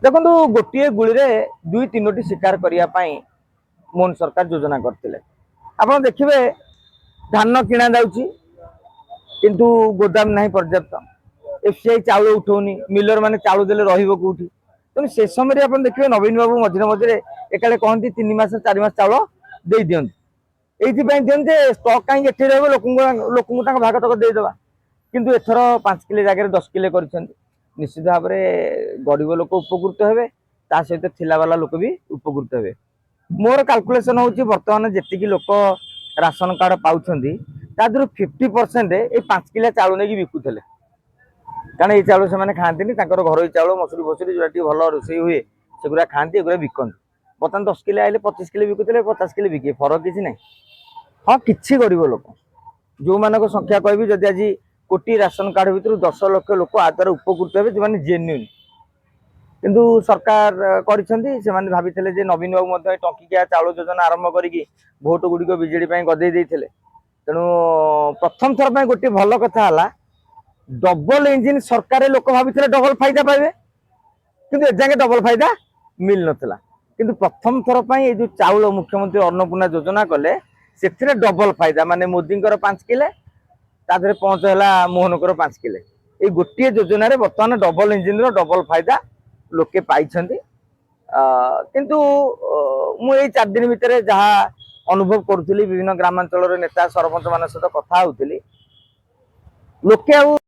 देखो गोटे गुड़ी दुई तीनो शिकार करने मोहन सरकार योजना करते आप देखिए धान किणा जाऊँगी किंतु गोदाम नहीं पर्याप्त एफसीआई चाउल उठौनी मिलर माने चाउल देले रहिबो कोठी तेणु से समय आप देखिए नवीन बाबू मझे मझे एकाले कहती 3 मास 4 मास चाउल दे दिखते ये दिखते स्टक कहीं लोक भाग तक देदेवा किंतु एथर 5 किले जगह 10 किले कर निश्चित भाव में गरीब लोक उपकृत हे सहित थिलावाला लोक भी उपकृत हे मोर काल्कुलेसन हूँ बर्तमान जी लोक राशन कार्ड पाँच 50% ये 5 किला चाउल नहीं बिकुले कारण ये चाउल से खाती घर चाउल मसूरी फसुरी जो भल रोषे हुए सेगुरा खाती एगुरा बिकती बर्तमान 10 किले आए 25 किले बिकुले 50 किले बिके फरक किसी ना हाँ कि गरीब लोक जो मान संख्या कहि जदि आज कोटी राशन कार्ड भर 10 लाख लोक आ द्वारा उपकृत हे जो जेन्युइन किंतु सरकार कर भाभी नवीन बाबू टंकिकिया चाउल योजना आरंभ करी भोट गुड़िक विजेडी गदे तेणु प्रथम थर पर गोटे भल कथा डबल इंजिन सरकार लोक भाभी डबल फायदा पाइबे किंतु एजाके डबल फायदा मिल नाला किंतु प्रथम थर पर जो चाउल मुख्यमंत्री अन्नपूर्णा योजना कले से डबल फायदा माने मोदी 5 किले तादरे पहुंचला मोहनकर 5 किले ये गोटे योजन बर्तमान डबल इंजिन डबल फायदा लोके पाई किंतु मुझे 4 दिन भितर जहाँ अनुभव करुली विभिन्न ग्रामांचल नेता सरपंच मान सहित कथा होती लोके